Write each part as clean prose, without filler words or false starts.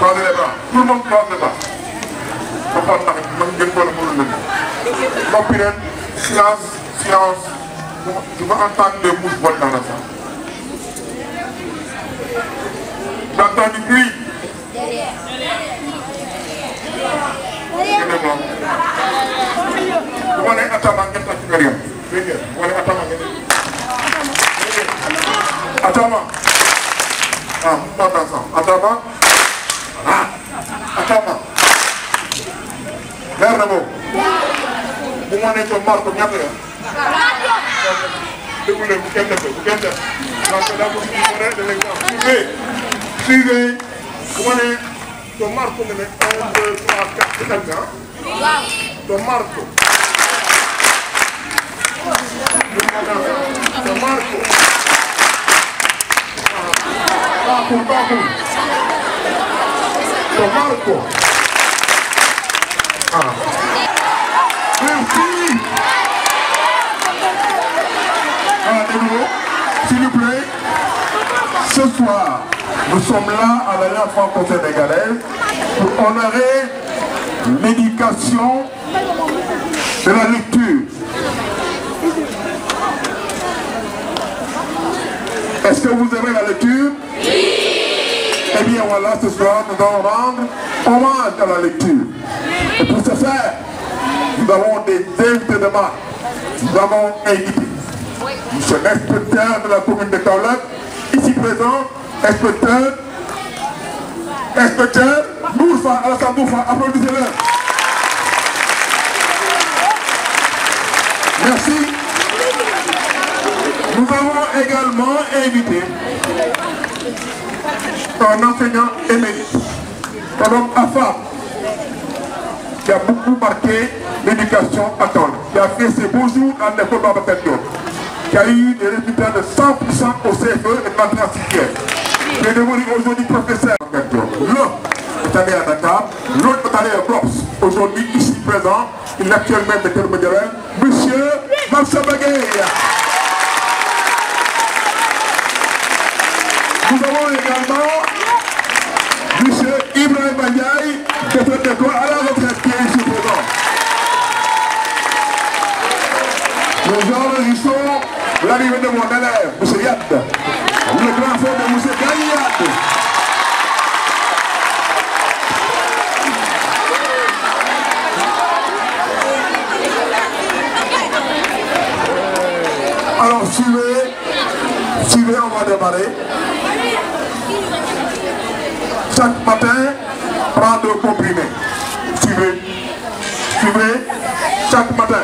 Croisez les bras. Tout le monde croise les bras. Silence, silence. Je veux entendre des mouches voler dans la salle. J'entends du bruit. Vous allez attendre un peu de rien. Vous allez attendre un peu. Attends. Ah, pas dans ça. Attends. Ah, attends. Vers le mot. Vous m'en êtes au marque, vous m'avez. Vous voulez, vous qu'elle fait, vous qu'elle fait. Donc là, vous suivez de l'exemple. Suivez. Vous m'en êtes au marque, vous m'avez 1, 2, 3, 4, c'est comme ça. Au marque. Au marque. Paco. Marco. Merci. De nouveau, s'il vous plaît, ce soir, nous sommes là à l'Alliance franco-sénégalaise pour honorer l'éducation de la lecture. Est-ce que vous aimez la lecture? Oui. Eh bien voilà, ce soir, nous allons rendre hommage à la lecture. Et pour ce faire, nous avons des invités de marque. Nous avons invité monsieur l'inspecteur de la commune de Kaolack, ici présent, inspecteur Bourfa, Alassane Bourfa, applaudissez-le. Merci. Nous avons également invité un enseignant émérite, un homme affable, qui a beaucoup marqué l'éducation à Kaolack, qui a fait ses beaux jours à l'école Babacar Diop, qui a eu des résultats de 100% au CFE et de l'entrée en sixième, qui est devenu aujourd'hui professeur. L'un est allé à Dakar, l'autre est allé à Brops. Aujourd'hui, ici présent, il est actuellement maître médiéval, monsieur Mamsa Bagay. Nous avons également M. Ibrahim Bagay, professeur d'école à la retraite, qui est ici présent. Nous enregistrons l'arrivée de mon élève, M. Yad, le grand frère de M. Gagnyad. Alors suivez, on va démarrer. Chaque matin, prends 2 comprimés. Suivez. Chaque matin,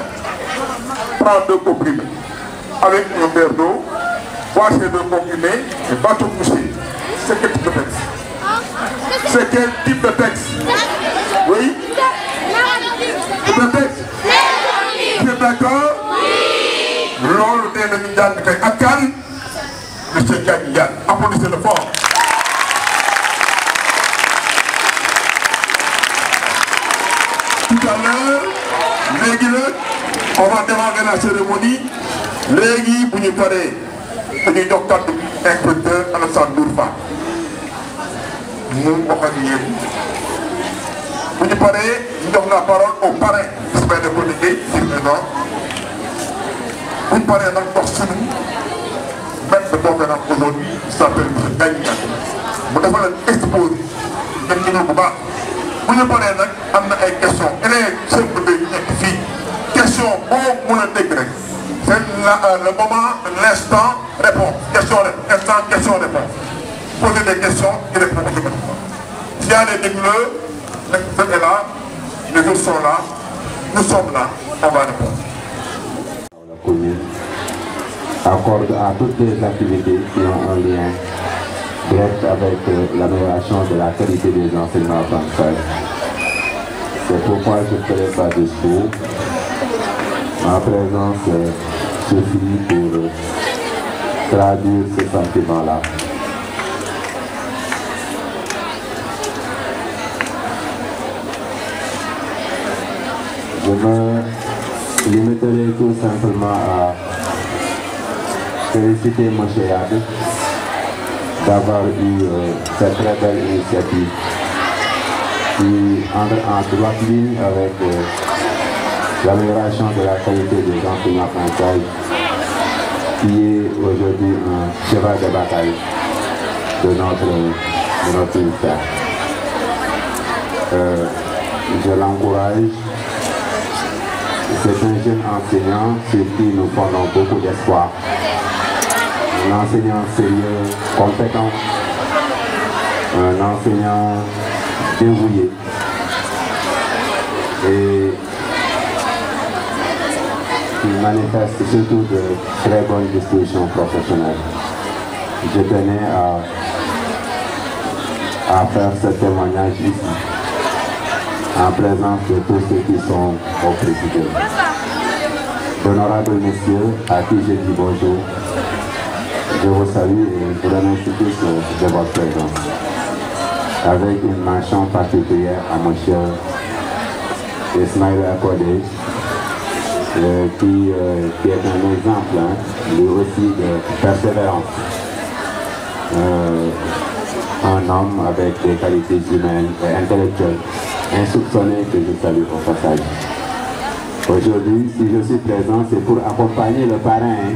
prends 2 comprimés. Avec un verre d'eau, bois ces 2 comprimés et va te coucher. C'est quel type de texte? C'est quel type de texte? Oui? Type de texte? Vous êtes d'accord? Oui! L'on le terme de Ndian de Akan, M. Gagnyad. Applaudissez-le fort. Tout à l'heure, on va démarrer la cérémonie. Légui, vous nous parlez du docteur inspecteur Alassane Bourfa. Nous, on va dire. Vous nous parlez, nous donnons la parole au parrain de comité, c'est présent. Vous nous parlez dans le torsion. Maître de conférence aujourd'hui, il s'appelle M. Gagnyad. Vous devez l'exposer. Vous nous parlez avec des questions. Elle est simple de fille. Question bon, c'est le moment, l'instant, réponse. Question, réponse. Posez des questions et répondez. S'il y a des dégleux, vous êtes là, les autres sont là, nous sommes là, on va répondre. La commune accorde à toutes les activités qui ont un lien direct avec l'amélioration de la qualité des enseignements français. C'est pourquoi je ne ferai pas de discours. Ma présence suffit pour traduire ce sentiment-là. Je me limiterai tout simplement à féliciter M. Yad d'avoir eu cette très belle initiative qui entre en droite ligne avec l'amélioration de la qualité des enseignants-apprentissages, qui est aujourd'hui un cheval de bataille de notre ministère. Je l'encourage. C'est un jeune enseignant sur qui nous fondons beaucoup d'espoir. Un enseignant sérieux, compétent, un enseignant dévoué et qui manifeste surtout de très bonnes dispositions professionnelles. Je tenais à faire ce témoignage ici, en présence de tous ceux qui sont au président. D'honorables messieurs, à qui je dis bonjour, je vous salue et vous remercie tous de votre présence. Avec une mention particulière à M. Ismaël Akode, qui est un exemple, lui aussi, de persévérance. Un homme avec des qualités humaines et intellectuelles insoupçonnées que je salue au passage. Aujourd'hui, si je suis présent, c'est pour accompagner le parrain.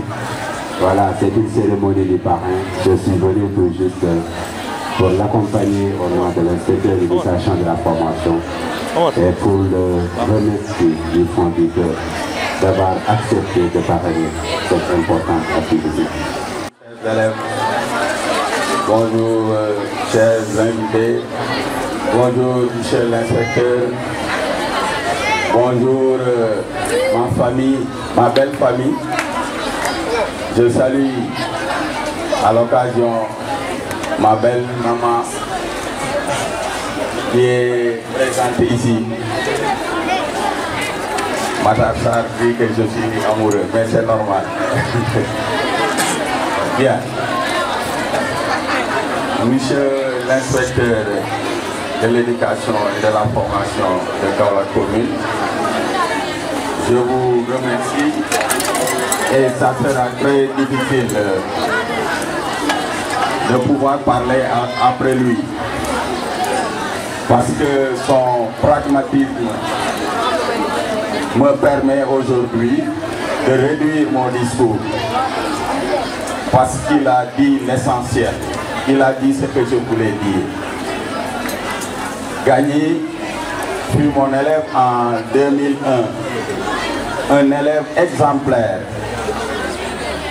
Voilà, c'est une cérémonie du parrain. Je suis venu tout juste pour l'accompagner au nom de l'inspecteur d'éducation de la formation et pour le remercier du fond du cœur d'avoir accepté de parrainer cette importante activité. Chers élèves, bonjour chers invités, bonjour monsieur l'inspecteur, bonjour ma famille, ma belle famille. Je salue à l'occasion ma belle maman qui est présentée ici. Madame Sarr dit que je suis amoureux, mais c'est normal. Bien. Monsieur l'inspecteur de l'éducation et de la formation de Kaolack commune, je vous remercie et ça sera très difficile de pouvoir parler après lui parce que son pragmatisme me permet aujourd'hui de réduire mon discours parce qu'il a dit l'essentiel, il a dit ce que je voulais dire. Gagny fut mon élève en 2001, un élève exemplaire,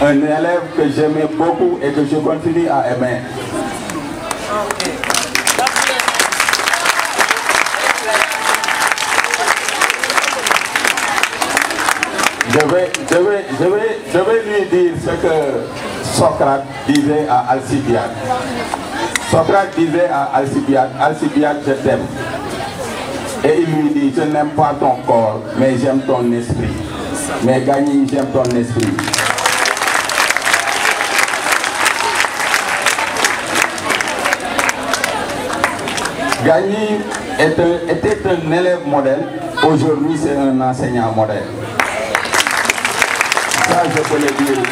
un élève que j'aimais beaucoup et que je continue à aimer. Je vais lui dire ce que Socrate disait à Alcibiade. Socrate disait à Alcibiade, Alcibiade, je t'aime. Et il lui dit, je n'aime pas ton corps, mais j'aime ton esprit. Mais Gagny, j'aime ton esprit. Gagny était un élève modèle, aujourd'hui c'est un enseignant modèle. Ça, je peux le dire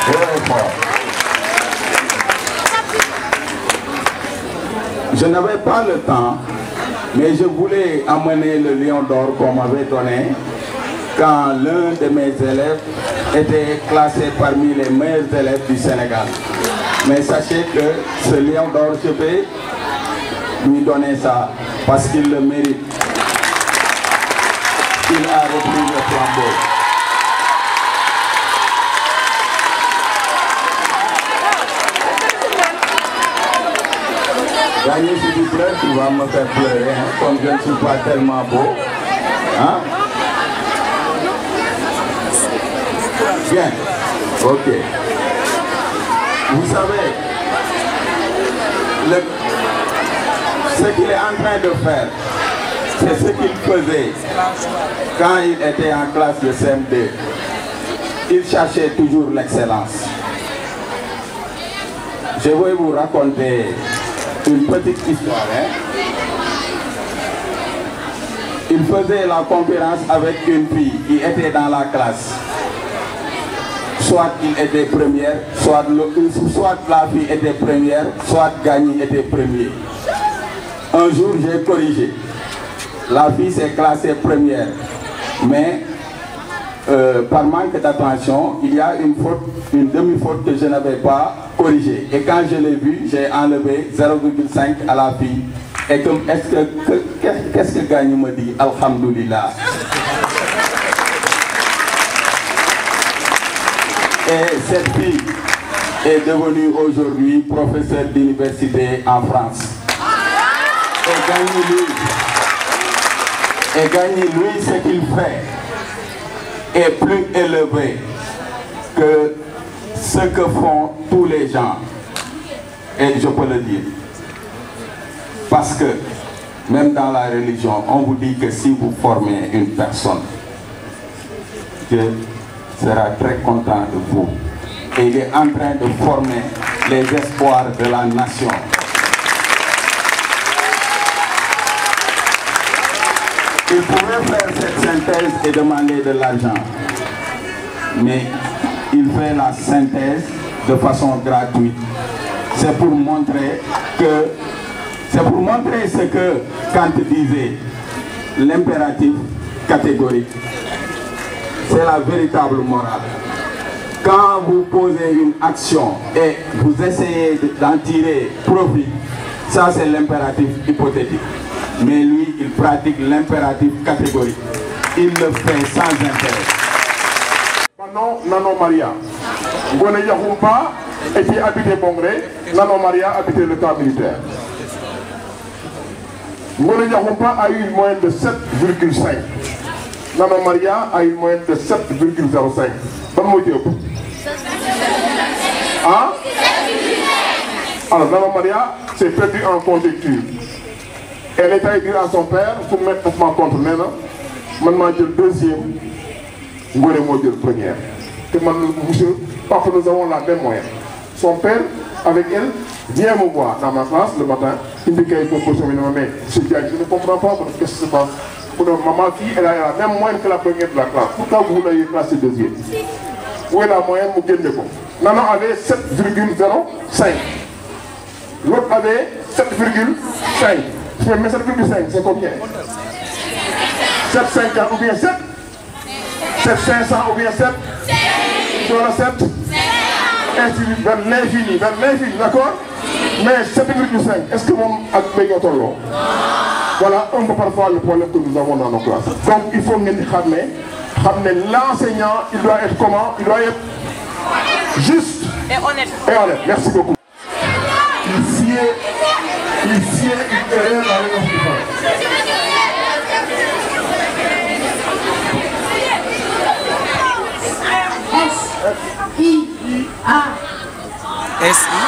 haut et fort. Je n'avais pas le temps, mais je voulais amener le lion d'or qu'on m'avait donné quand l'un de mes élèves était classé parmi les meilleurs élèves du Sénégal. Mais sachez que ce lion d'or, je vais lui donner ça parce qu'il le mérite. Il a repris le flambeau. Gagny, si tu pleures, tu vas me faire pleurer, hein, comme je ne suis pas tellement beau. Hein? Bien, ok. Vous savez, ce qu'il est en train de faire, c'est ce qu'il faisait quand il était en classe de CM2. Il cherchait toujours l'excellence. Je vais vous raconter une petite histoire. Hein? Il faisait la concurrence avec une fille qui était dans la classe. Soit il était première, soit la fille était première, soit Gagny était premier. Un jour, j'ai corrigé. la fille s'est classée première. Mais par manque d'attention, il y a une faute, une demi-faute que je n'avais pas corrigée. Et quand je l'ai vue, j'ai enlevé 0,5 à la fille. Et comme qu'est-ce que Gagny me dit? Alhamdoulilah. Et cette fille est devenue aujourd'hui professeur d'université en France. Et Gagny, lui, ce qu'il fait est plus élevé que ce que font tous les gens. Et je peux le dire. Parce que même dans la religion, on vous dit que si vous formez une personne, Dieu sera très content de vous. Et il est en train de former les espoirs de la nation. Il pouvait faire cette synthèse et demander de l'argent. Mais il fait la synthèse de façon gratuite. C'est pour montrer ce que Kant disait, l'impératif catégorique. C'est la véritable morale. Quand vous posez une action et vous essayez d'en tirer profit, ça c'est l'impératif hypothétique. Mais lui, il pratique l'impératif catégorique. Il le fait sans intérêt. Nanon Maria. Ngone Yahoumpa était habité Bongré, Nanon Maria habitait le camp militaire. Ngone Yahoumpa a eu une moyenne de 7,5. Nanon Maria a eu une moyenne de 7,05. Bon mot Dieu. Hein? Alors Nanon Maria s'est perdue en conjecture. Elle est allée dire à son père, pour mettre ma contre Nena, maintenant je le deuxième, Ngone moi je le premier. Que monsieur, papa, nous avons la même moyenne. Son père, avec elle, vient me voir dans ma classe le matin. Il me dit qu'il faut poser une main. Je ne comprends pas qu'est-ce qui se passe. Pour ma fille, elle a la même moyenne que la première de la classe. Pourquoi vous l'avez classée deuxième? Où est la moyenne? Vous gagnez quoi? Nana avait 7,05. L'autre avait 7,5. Mais 7,5, c'est combien? 7,50 ou bien 7? 7,500 ou bien 7? Sur la 7? Ainsi vers l'infini, d'accord? Mais 7,5, est-ce que mon agrégateur? Voilà un peu parfois le problème que nous avons dans nos classes. Donc il faut que nous ramener l'enseignant, il doit être comment? Il doit être juste et honnête. Merci beaucoup. Ici est une erreur dans les enfants. S-I-A. S-I.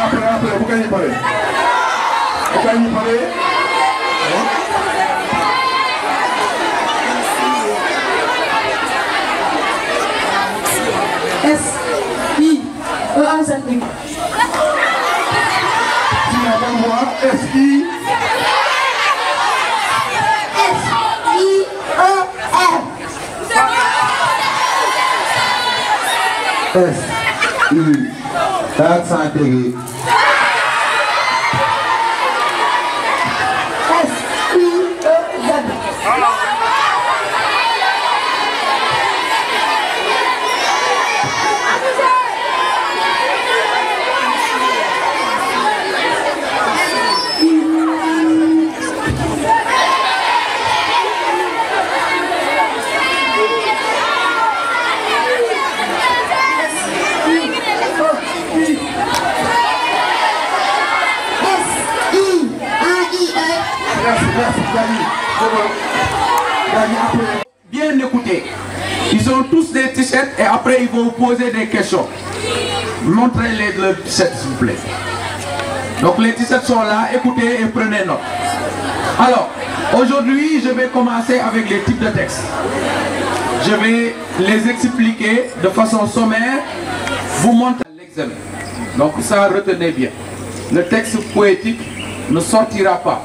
Après, vous gagnez parler. Vous gagnez parler. S-I-E-A-Z-I. Tu m'entends moi? S-I. S-I-E-R. S-I. Accent aigu. Bien écoutez, ils ont tous des t-shirts et après ils vont vous poser des questions. Montrez-les le t-shirt s'il vous plaît. Donc les t-shirts sont là, écoutez et prenez note. Alors, aujourd'hui, je vais commencer avec les types de textes. Je vais les expliquer de façon sommaire, vous montrer l'examen. Donc ça, retenez bien. Le texte poétique ne sortira pas.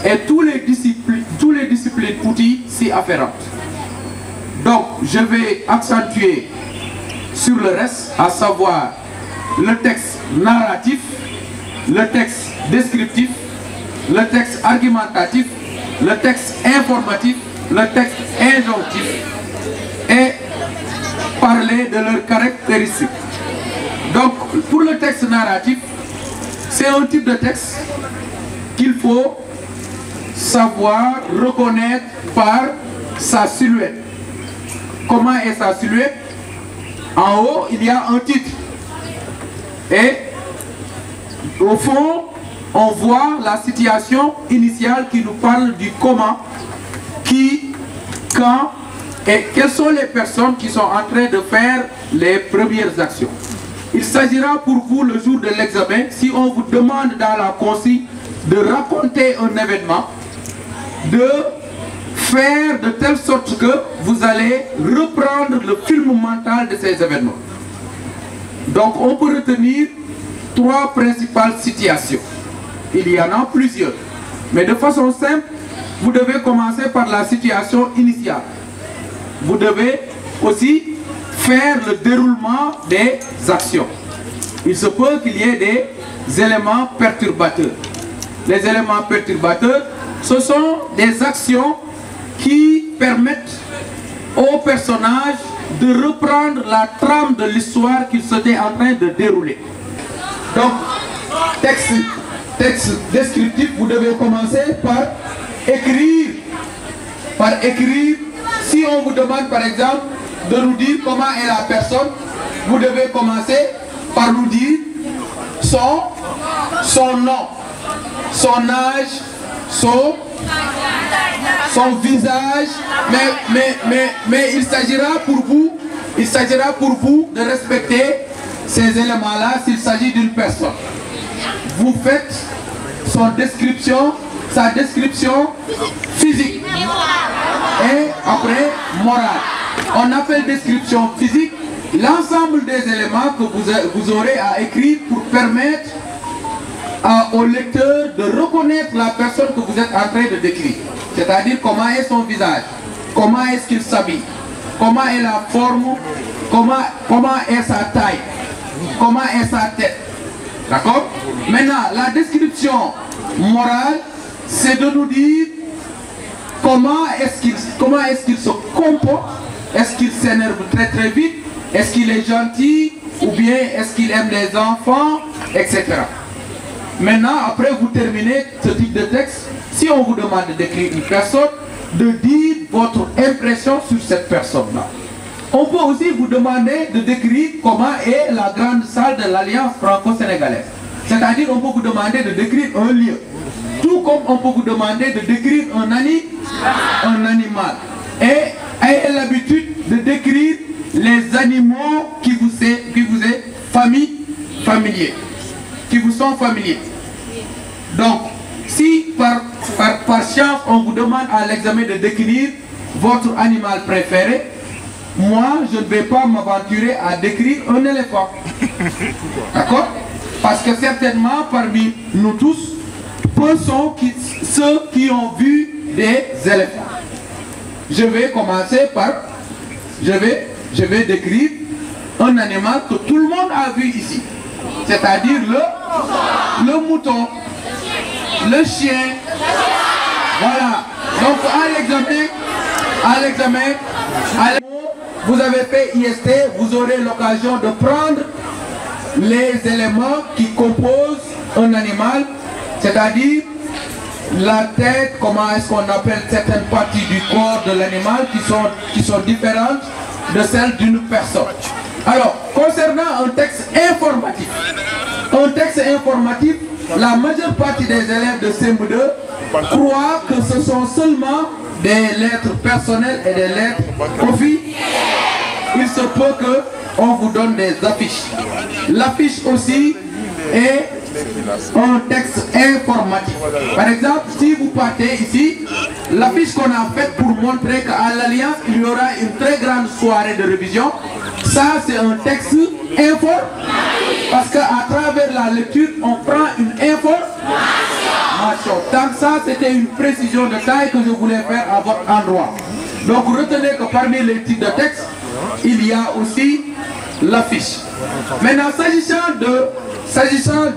Et tous les disciplines outils s'y afférentes. Donc, je vais accentuer sur le reste, à savoir le texte narratif, le texte descriptif, le texte argumentatif, le texte informatif, le texte injonctif et parler de leurs caractéristiques. Donc, pour le texte narratif, c'est un type de texte qu'il faut savoir reconnaître par sa silhouette. Comment est sa silhouette? En haut, il y a un titre. Et au fond, on voit la situation initiale qui nous parle du comment, qui, quand et quelles sont les personnes qui sont en train de faire les premières actions. Il s'agira pour vous le jour de l'examen, si on vous demande dans la consigne de raconter un événement, de faire de telle sorte que vous allez reprendre le film mental de ces événements. Donc on peut retenir trois principales situations. Il y en a plusieurs. Mais de façon simple, vous devez commencer par la situation initiale. Vous devez aussi faire le déroulement des actions. Il se peut qu'il y ait des éléments perturbateurs. Les éléments perturbateurs, ce sont des actions qui permettent au personnage de reprendre la trame de l'histoire qu'il s'était en train de dérouler. Donc, texte descriptif, vous devez commencer par écrire. Si on vous demande par exemple de nous dire comment est la personne, vous devez commencer par nous dire son nom, son âge, son visage, mais il s'agira pour vous de respecter ces éléments-là s'il s'agit d'une personne. Vous faites sa description physique et après morale. On appelle description physique l'ensemble des éléments que vous aurez à écrire pour permettre au lecteur de reconnaître la personne que vous êtes en train de décrire. C'est-à-dire comment est son visage, comment est-ce qu'il s'habille, comment est la forme, comment est sa taille, comment est sa tête. D'accord? Maintenant, la description morale, c'est de nous dire comment est-ce qu'il se comporte, est-ce qu'il s'énerve très très vite, est-ce qu'il est gentil, ou bien est-ce qu'il aime les enfants, etc. Maintenant, après vous terminez ce type de texte, si on vous demande de décrire une personne, de dire votre impression sur cette personne-là. On peut aussi vous demander de décrire comment est la grande salle de l'Alliance franco-sénégalaise. C'est-à-dire on peut vous demander de décrire un lieu. Tout comme on peut vous demander de décrire un animal. Et ayez l'habitude de décrire les animaux qui vous sont familiers. Donc, si par chance on vous demande à l'examen de décrire votre animal préféré, moi je ne vais pas m'aventurer à décrire un éléphant. D'accord? Parce que certainement parmi nous tous, peu sont ceux qui ont vu des éléphants. Je vais commencer par, je vais décrire un animal que tout le monde a vu ici. C'est-à-dire le mouton, le chien. Voilà. Donc à l'examen, vous avez fait IST, vous aurez l'occasion de prendre les éléments qui composent un animal, c'est-à-dire la tête, comment est-ce qu'on appelle certaines parties du corps de l'animal qui sont différentes de celles d'une personne. Alors, concernant un texte informatif, la majeure partie des élèves de CM2 croient que ce sont seulement des lettres personnelles et des lettres officielles. Il se peut qu'on vous donne des affiches. L'affiche aussi est un texte informatique. Par exemple, si vous partez ici, l'affiche qu'on a faite pour montrer qu'à l'Alliance, il y aura une très grande soirée de révision, ça c'est un texte informatique. Parce qu'à travers la lecture, on prend une information. Donc ça, c'était une précision de taille que je voulais faire à votre endroit. Donc retenez que parmi les types de textes, il y a aussi l'affiche. Maintenant, s'agissant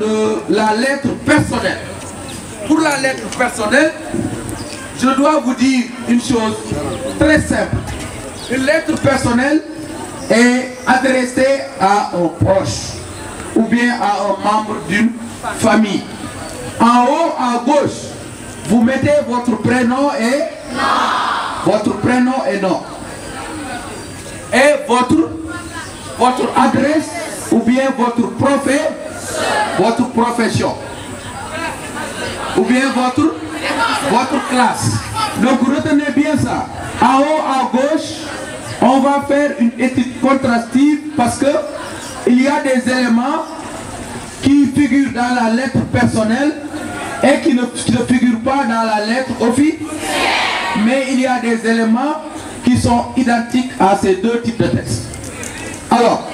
de la lettre personnelle, pour la lettre personnelle, je dois vous dire une chose très simple. Une lettre personnelle est adressée à un proche ou bien à un membre d'une famille. En haut à gauche, vous mettez votre prénom et nom. Votre prénom et nom. Et votre adresse ou bien votre profession. Ou bien votre classe. Donc retenez bien ça. En haut à gauche, on va faire une étude contrastive parce que il y a des éléments qui figurent dans la lettre personnelle et qui ne figurent pas dans la lettre officielle. Mais il y a des éléments qui sont identiques à ces deux types de textes. Alors,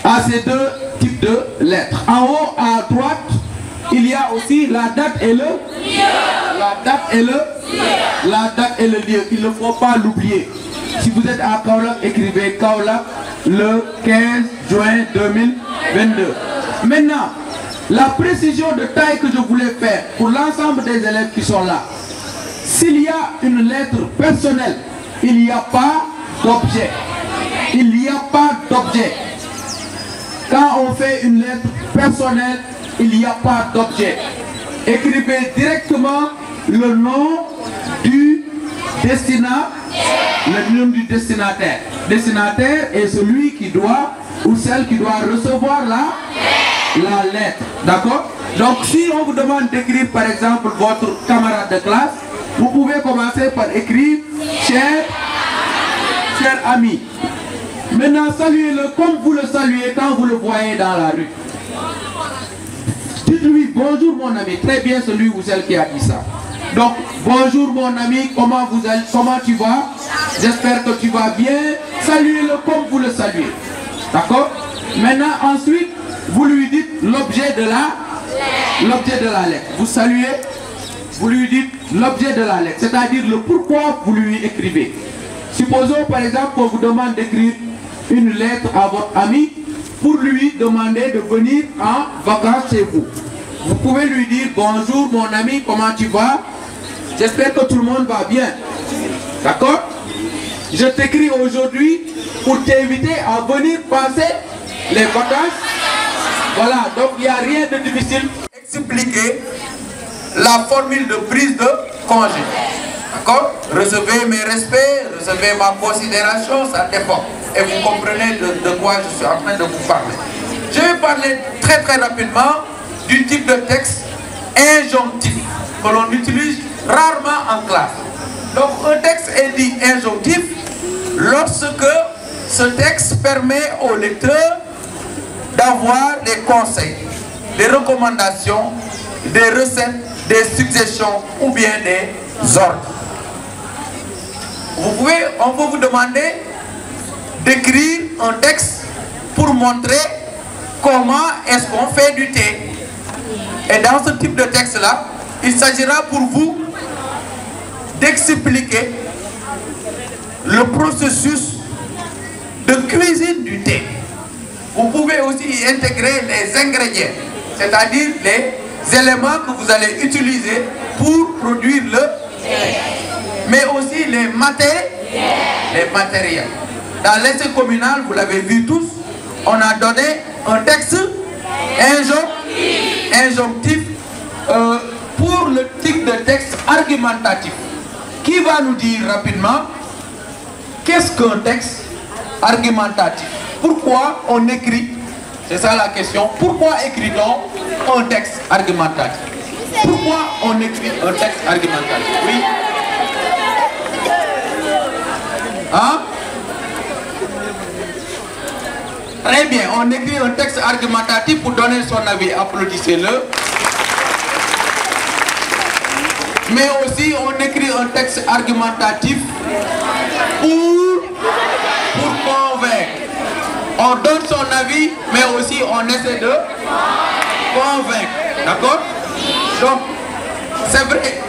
à ces deux types de lettres. En haut à droite, il y a aussi la date et le lieu. La date et le lieu. Il ne faut pas l'oublier. Si vous êtes à Kaolack, écrivez Kaolack le 15 juin 2022. Maintenant, la précision de taille que je voulais faire pour l'ensemble des élèves qui sont là. S'il y a une lettre personnelle, il n'y a pas d'objet. Il n'y a pas d'objet. Quand on fait une lettre personnelle, il n'y a pas d'objet. Écrivez directement le nom du destinataire. Le nom du destinataire. Destinataire est celui qui doit ou celle qui doit recevoir la lettre. D'accord? Donc si on vous demande d'écrire par exemple votre camarade de classe, vous pouvez commencer par écrire cher ami. Maintenant saluez-le comme vous le saluez quand vous le voyez dans la rue. Dites-lui bonjour mon ami. Très bien celui ou celle qui a dit ça. Donc bonjour mon ami, comment tu vas? J'espère que tu vas bien. Saluez-le comme vous le saluez. D'accord? Maintenant ensuite vous lui dites l'objet de la lettre. Vous saluez, vous lui dites l'objet de la lettre, c'est-à-dire le pourquoi vous lui écrivez. Supposons par exemple qu'on vous demande d'écrire une lettre à votre ami pour lui demander de venir en vacances chez vous. Vous pouvez lui dire bonjour mon ami, comment tu vas? J'espère que tout le monde va bien. D'accord? Je t'écris aujourd'hui pour t'inviter à venir passer les vacances. Voilà, donc il n'y a rien de difficile. Expliquer la formule de prise de congé. D'accord? Recevez mes respects, recevez ma considération, ça dépend. Et vous comprenez de quoi je suis en train de vous parler. Je vais parler très rapidement du type de texte injonctif que l'on utilise rarement en classe. Donc un texte est dit injonctif lorsque ce texte permet au lecteur d'avoir des conseils, des recommandations, des recettes, des suggestions ou bien des ordres. On peut vous demander d'écrire un texte pour montrer comment est-ce qu'on fait du thé. Et dans ce type de texte-là, il s'agira pour vous d'expliquer le processus de cuisine du thé. Vous pouvez aussi y intégrer les ingrédients, c'est-à-dire les éléments que vous allez utiliser pour produire le thé, mais aussi les matériels. Dans l'essai communal, vous l'avez vu tous, on a donné un texte injonctif pour le type de texte argumentatif. Qui va nous dire rapidement qu'est-ce qu'un texte argumentatif? Pourquoi on écrit? C'est ça la question. Pourquoi écrit-on un texte argumentatif? Pourquoi on écrit un texte argumentatif? Oui. Hein? Très bien, on écrit un texte argumentatif pour donner son avis. Applaudissez-le. Mais aussi, on écrit un texte argumentatif pour convaincre. On donne son avis, mais aussi on essaie de convaincre. D'accord? Donc, c'est vrai,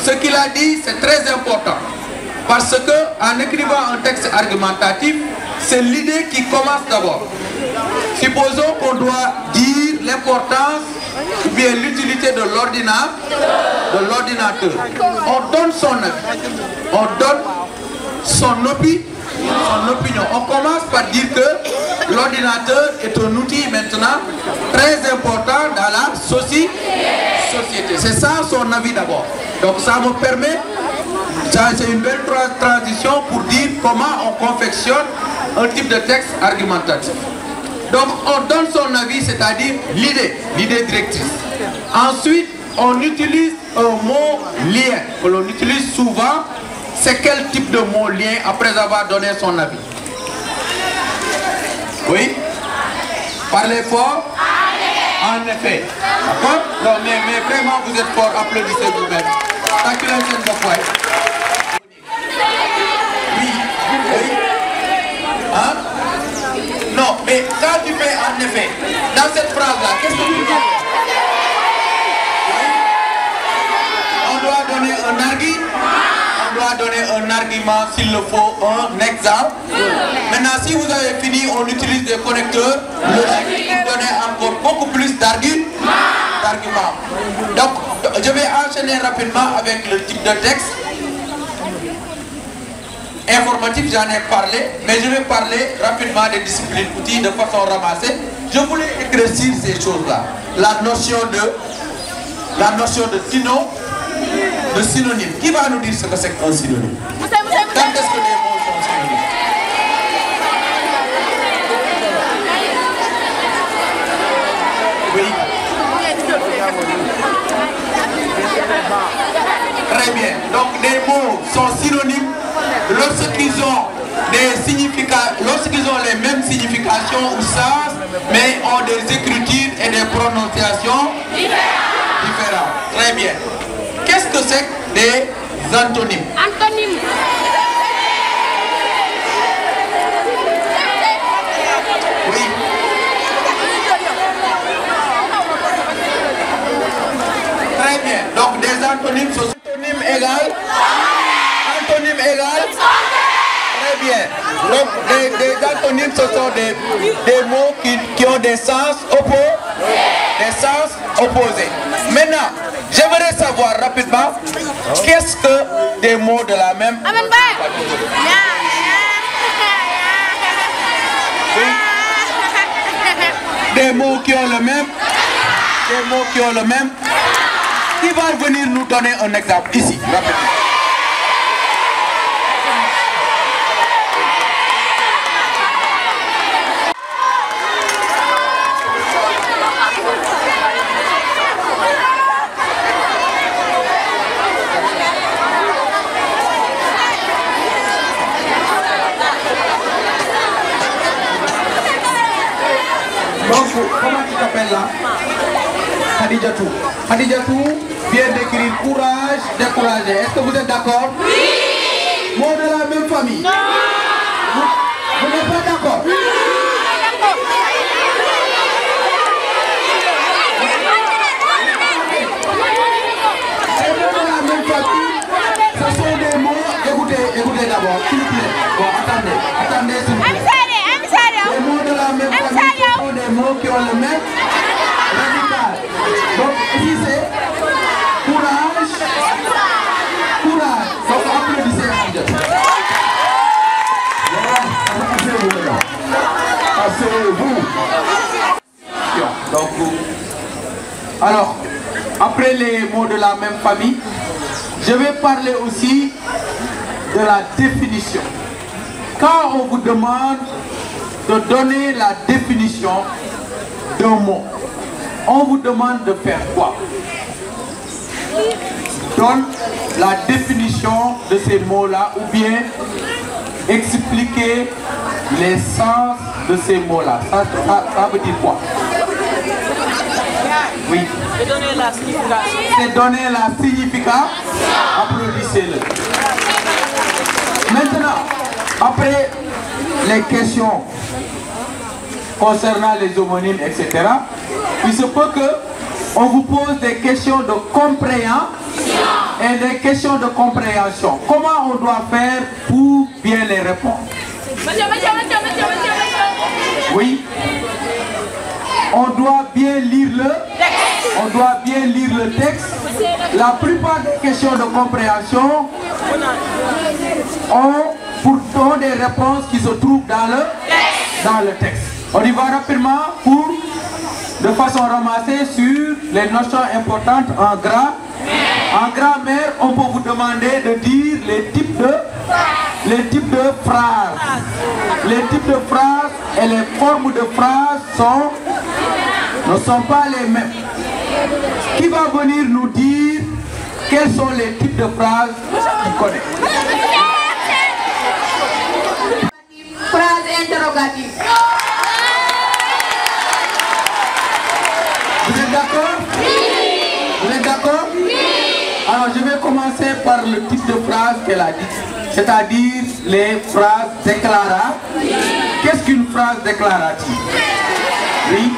ce qu'il a dit, c'est très important. Parce que en écrivant un texte argumentatif, c'est l'idée qui commence d'abord. Supposons qu'on doit dire l'importance ou bien l'utilité de l'ordinateur. On donne son avis, on donne son opinion. On commence par dire que l'ordinateur est un outil maintenant très important dans la société. C'est ça son avis d'abord. Donc ça me permet, c'est une belle transition pour dire comment on confectionne un type de texte argumentatif. Donc on donne son avis, c'est-à-dire l'idée directrice. Ensuite, on utilise un mot lien que l'on utilise souvent. C'est quel type de mot lien après avoir donné son avis? Oui? Parlez fort? En effet. D'accord? Non, mais vraiment vous êtes fort, applaudissez vous-même. Oui. Hein? Non, mais quand tu fais en effet, dans cette phrase-là, qu'est-ce que tu dis? On doit donner un argument. On doit donner un argument s'il le faut, un exemple. Maintenant, si vous avez fini, on utilise des connecteurs logiques pour donner encore beaucoup plus d'arguments. Donc, je vais enchaîner rapidement avec le type de texte. Informatif, j'en ai parlé, mais je vais parler rapidement des disciplines outils de façon ramassée. Je voulais éclaircir ces choses-là. La notion de synonyme. Qui va nous dire ce que c'est qu'un synonyme? Quand est-ce que les mots sont synonymes? Oui. Très bien. Donc les mots sont synonymes lorsqu'ils ont les mêmes significations ou sens, mais ont des écritures et des prononciations différentes. Très bien. Qu'est-ce que c'est que des antonymes? Antonyme. Oui. Très bien. Donc des antonymes, ce sont antonyme égal. Très bien. Donc des antonymes, ce sont des mots qui ont des sens opposés. Maintenant, j'aimerais savoir rapidement qu'est-ce que des mots de la même famille. Des mots qui ont le même. Qui va venir nous donner un exemple ici, rapidement. Donc, comment tu t'appelles là? Khadijatou. Khadijatou vient d'écrire courage, découragé. Est-ce que vous êtes d'accord? Oui. Mots de la même famille? Non. Vous n'êtes pas d'accord? Oui. Les mots de la même famille, ce sont des mots. Écoutez d'abord, s'il vous plaît. Bon, attendez, s'il vous plaît. Les mots de la même famille, ce sont des mots qui ont le même radical. Donc ici c'est courage. Donc applaudissez Asseyez-vous. Donc, alors, après les mots de la même famille, je vais parler aussi de la définition. Quand on vous demande de donner la définition d'un mot, on vous demande de faire quoi? Donne la définition de ces mots-là ou bien expliquer les sens de ces mots-là. Ça veut dire quoi? Oui. C'est donner la signification. C'est donner la signification. Applaudissez-le. Maintenant, après les questions concernant les homonymes, etc., il se peut qu'on vous pose des questions de compréhension et des questions de compréhension. Comment on doit faire pour bien les répondre? Oui. On doit bien lire le texte. La plupart des questions de compréhension ont pourtant des réponses qui se trouvent dans le texte. On y va rapidement de façon ramassée sur les notions importantes en grammaire. En grammaire, on peut vous demander de dire les types de phrases. Les types de phrases et les formes de phrases ne sont pas les mêmes. Qui va venir nous dire quels sont les types de phrases qu'il connaît? Phrase interrogative. Vous êtes d'accord? Oui. Vous êtes d'accord? Oui. Alors je vais commencer par le type de phrase qu'elle a dit, c'est-à-dire les phrases déclaratives. Oui. Qu'est-ce qu'une phrase déclarative? Oui.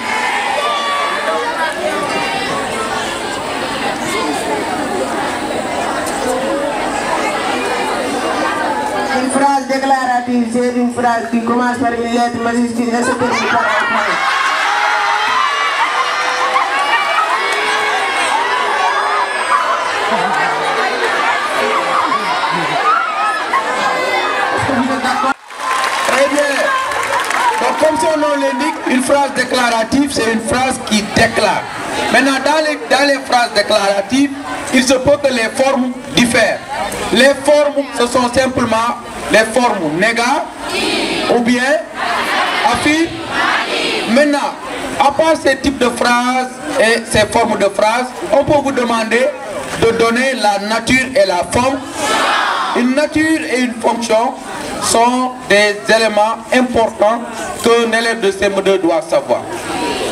Une phrase déclarative, c'est une phrase qui commence par une lettre majuscule et se termine par un point. Très bien. Donc comme son nom l'indique, une phrase déclarative, c'est une phrase qui déclare. Maintenant, dans les phrases déclaratives, il se peut que les formes diffèrent. Les formes, ce sont simplement les formes néga ou bien affirme. Maintenant, à part ces types de phrases et ces formes de phrases, on peut vous demander de donner la nature et la forme. Une nature et une fonction sont des éléments importants qu'un élève de CM2 doit savoir.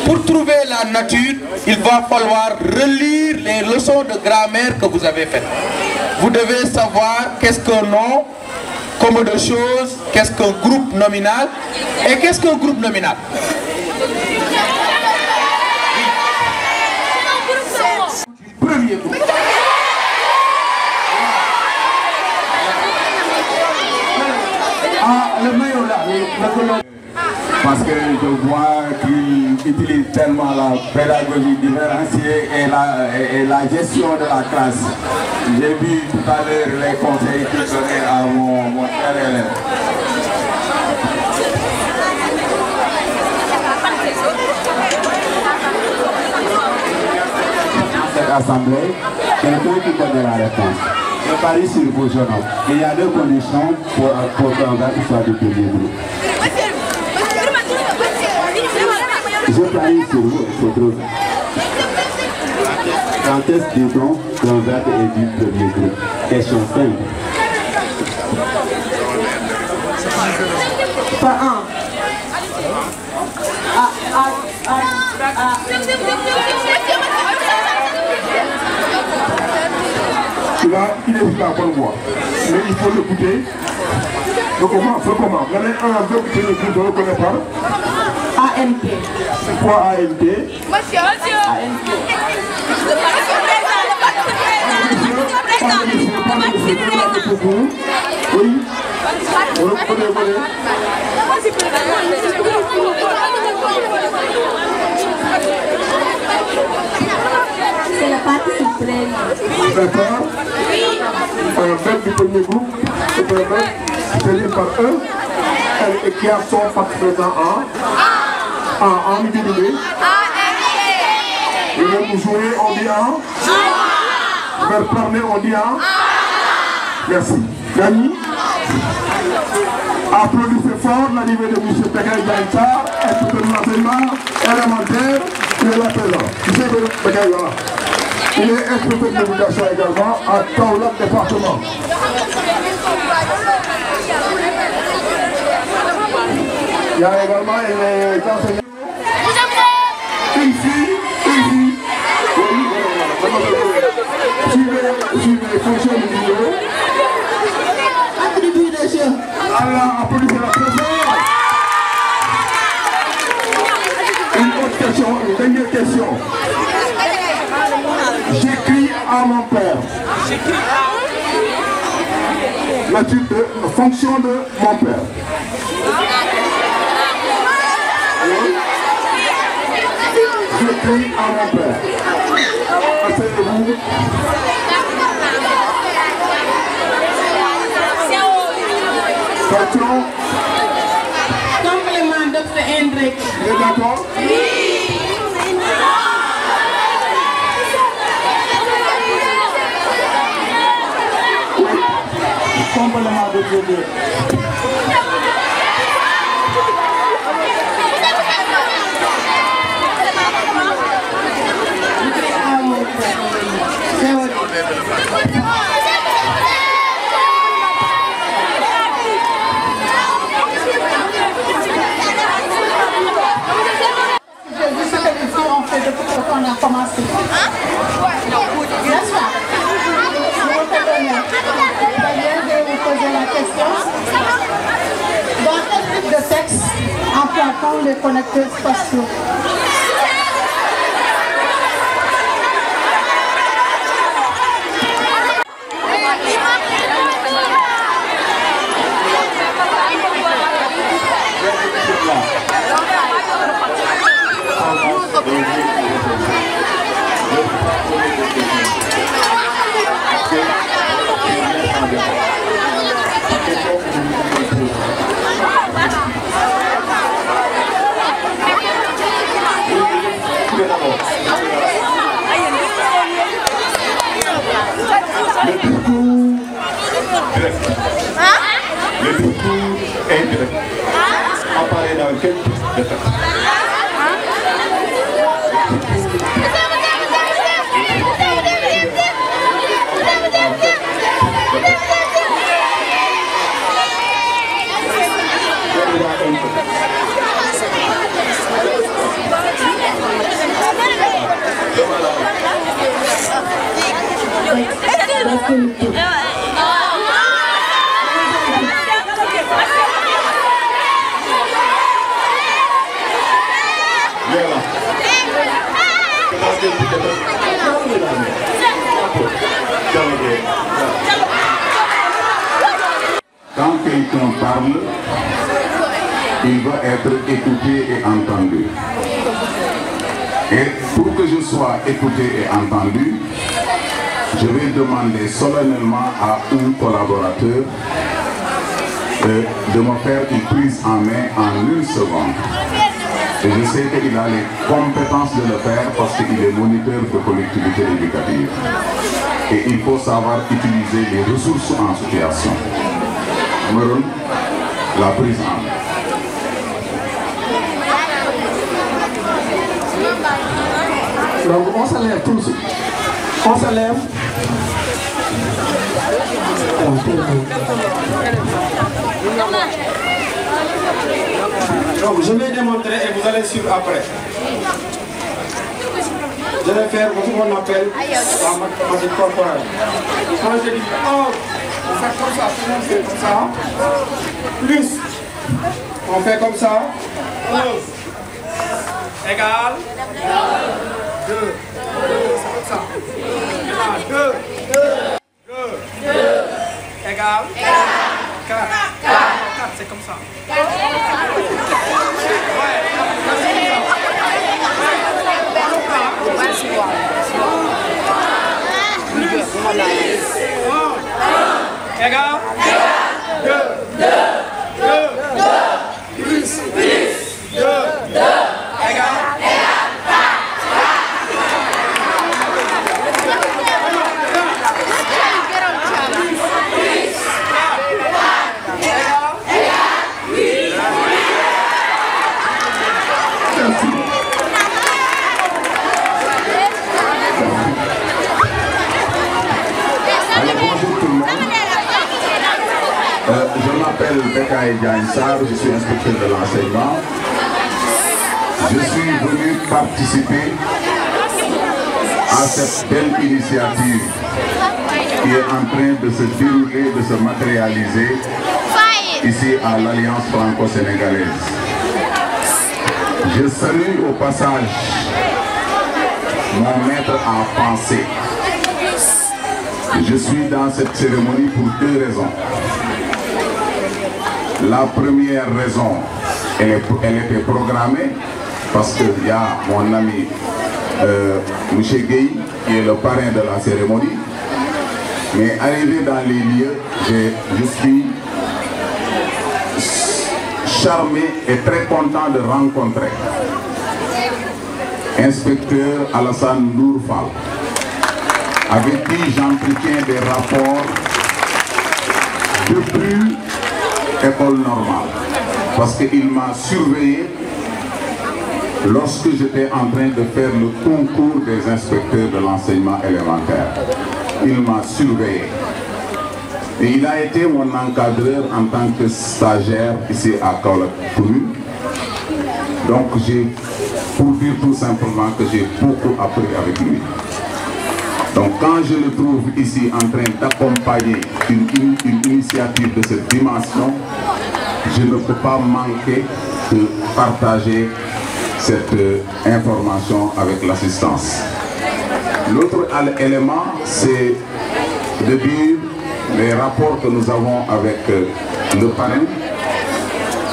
Pour trouver la nature, il va falloir relire les leçons de grammaire que vous avez faites. Vous devez savoir qu'est-ce qu'un nom, combien de choses, qu'est-ce qu'un groupe nominal et qu'est-ce qu'un groupe nominal. Premier groupe. Ah, le maillot là, le colonne. Parce que je vois qu'il utilise tellement la pédagogie différenciée et la gestion de la classe. J'ai vu tout à l'heure les conseils qu'il donnait à mon cher élève. Cette assemblée, quelqu'un qui connaît la réponse. Je parie sur vos jeunes hommes. Il y a deux conditions pour qu'un gars soit du premier groupe. Je parie sur vous et sur d'autres. Quand est-ce que donc qu'un gars est du premier groupe? Question simple. Pas un. Il est sur la bonne voie. Mais il faut l'écouter. Donc comment? Il y en a un peu qui ne reconnaît pas. AMT. C'est quoi AMT? Monsieur. Oui. On le connaît. C'est la partie suprême. D'accord. Un verbe du premier groupe, c'est un verbe créé par eux et qui a son partie présent en individu. Et même jouer, on dit en. Verbe parler, on dit en. Merci. Gagné. Applaudissez fort l'arrivée de M. Pekay Gaïta et tout l'enseignement élémentaire qui est là présent. M. Pekay, voilà. Il est inspecteur de l'éducation également à Kaolack département. Il y a également les enseignants. Une fille. Suivez les fonctions du vidéo. Attribue des jeux. Allah, applaudissez la présence. Une autre question, une dernière question. J'écris à mon père. La type de fonction de mon père. J'écris à mon père. Asseyez-vous. Question. Complément Dr. Hendrik. Vous êtes d'accord? Complément Dr. Hendrik. On a commencé. N'est-ce pas? D'ailleurs, je vais vous poser la question. Dans quel type de texte emploie-t-on les connecteurs spatiaux? Le discours indirect apparaît dans quel type de texte? Quand quelqu'un parle, il va être écouté et entendu. Et pour que je sois écouté et entendu, je vais demander solennellement à un collaborateur de me faire une prise en main en 1 seconde. Et je sais qu'il a les compétences de le faire parce qu'il est moniteur de collectivité éducative. Et il faut savoir utiliser les ressources en situation. Meron, la prise en main. Donc on se lève tous. On se lève. Donc je vais démontrer et vous allez suivre après. Je vais faire ce qu'on appelle la mathématique corporelle. Quand je dis oh, on fait comme ça, tout le monde fait comme ça. Plus, on fait comme ça. 11 égale 2. C'est comme ça. 2 égale 4. 4, c'est comme ça. Égale 2. Plus 2 égale Alors bonjour tout le monde. Bekaï Diansar, je suis inspecteur de l'enseignement. Je suis venu participer à cette belle initiative qui est en train de se dérouler, de se matérialiser ici à l'Alliance franco-sénégalaise. Je salue au passage mon maître à penser. Je suis dans cette cérémonie pour deux raisons. La première raison, elle était programmée parce qu'il y a mon ami M. Gueye qui est le parrain de la cérémonie. Mais arrivé dans les lieux, je suis charmé et très content de rencontrer inspecteur Alassane Nourfal, avec qui j'entretiens des rapports depuis école normale, parce qu'il m'a surveillé lorsque j'étais en train de faire le concours des inspecteurs de l'enseignement élémentaire. Il m'a surveillé. Et il a été mon encadreur en tant que stagiaire ici à Kaolack. Donc pour dire tout simplement que j'ai beaucoup appris avec lui. Donc quand je le trouve ici en train d'accompagner une initiative de cette dimension, je ne peux pas manquer de partager cette information avec l'assistance. L'autre élément, c'est de dire les rapports que nous avons avec le parrain,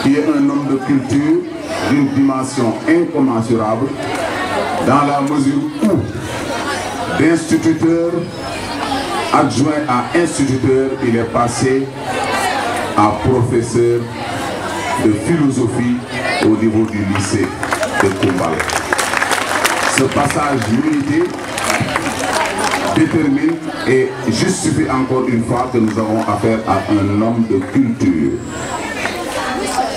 qui est un homme de culture d'une dimension incommensurable, dans la mesure où d'instituteur adjoint à instituteur, il est passé à professeur de philosophie au niveau du lycée de Koumbal. Ce passage mérité détermine et justifie encore une fois que nous avons affaire à un homme de culture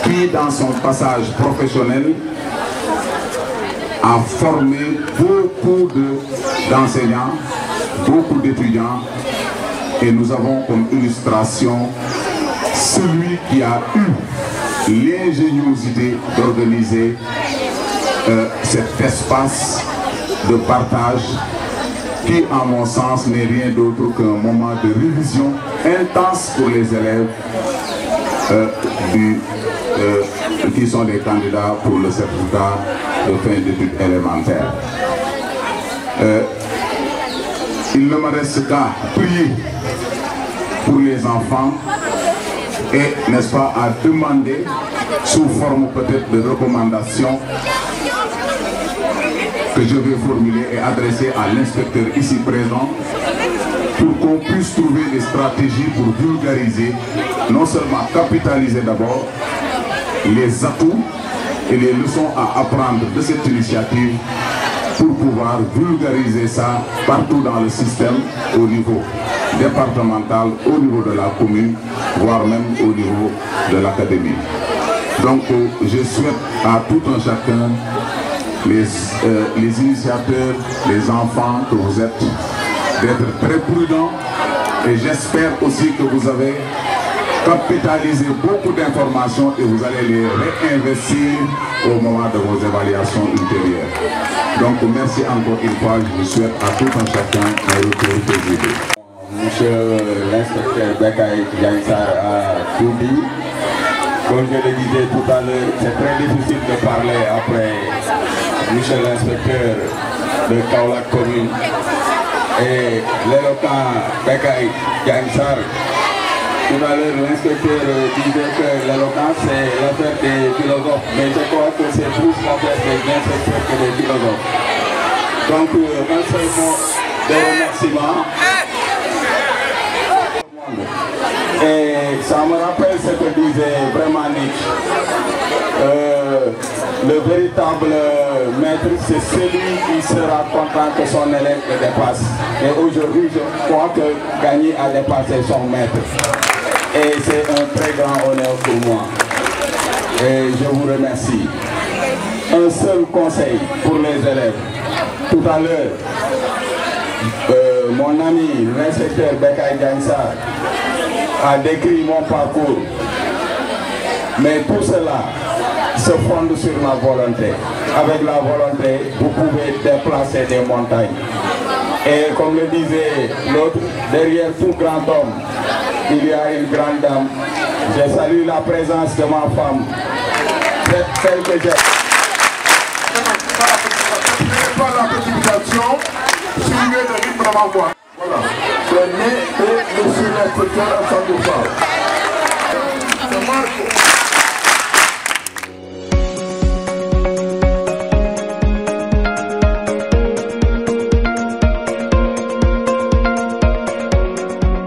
qui, dans son passage professionnel, a formé beaucoup d'enseignants, beaucoup d'étudiants, et nous avons comme illustration celui qui a eu l'ingéniosité d'organiser cet espace de partage qui, à mon sens, n'est rien d'autre qu'un moment de révision intense pour les élèves qui sont des candidats pour le certificat de fin d'études élémentaires. Il ne me reste qu'à prier pour les enfants et, n'est-ce pas, à demander, sous forme peut-être de recommandation, que je vais formuler et adresser à l'inspecteur ici présent pour qu'on puisse trouver des stratégies pour vulgariser, non seulement capitaliser d'abord les atouts et les leçons à apprendre de cette initiative pour pouvoir vulgariser ça partout dans le système, au niveau départemental, au niveau de la commune, voire même au niveau de l'académie. Donc je souhaite à tout un chacun, les initiateurs, les enfants que vous êtes, d'être très prudents, et j'espère aussi que vous avez capitalisé beaucoup d'informations et vous allez les réinvestir au moment de vos évaluations ultérieures. Donc merci encore une fois, je souhaite à tout un chacun un retour paisible. Monsieur l'inspecteur Bekaï Diansar a tout dit. Comme je le disais tout à l'heure, c'est très difficile de parler après monsieur l'inspecteur de Kaolack commune et l'éloquent Bekaï Diansar. Tout à l'heure, l'inspecteur disait que l'éloquence c'est l'affaire des philosophes, mais je crois que c'est plus l'affaire des inspecteurs que des philosophes. Donc, un seul mot de remerciement. Et ça me rappelle ce que disait vraiment Nietzsche. Le véritable maître, c'est celui qui sera content que son élève le dépasse. Et aujourd'hui, je crois que gagner à dépasser son maître. Et c'est un très grand honneur pour moi. Et je vous remercie. Un seul conseil pour les élèves. Tout à l'heure, mon ami, l'inspecteur Bekaï Diansar, a décrit mon parcours. Mais tout cela se fonde sur la volonté. Avec la volonté, vous pouvez déplacer des montagnes. Et comme le disait l'autre, derrière tout grand homme, il y a une grande dame. Je salue la présence de ma femme, celle que j'ai. Par la précipitation, suivez le rythme de ma voix. Voilà. Le nez et monsieur l'inspecteur ensemble de femmes.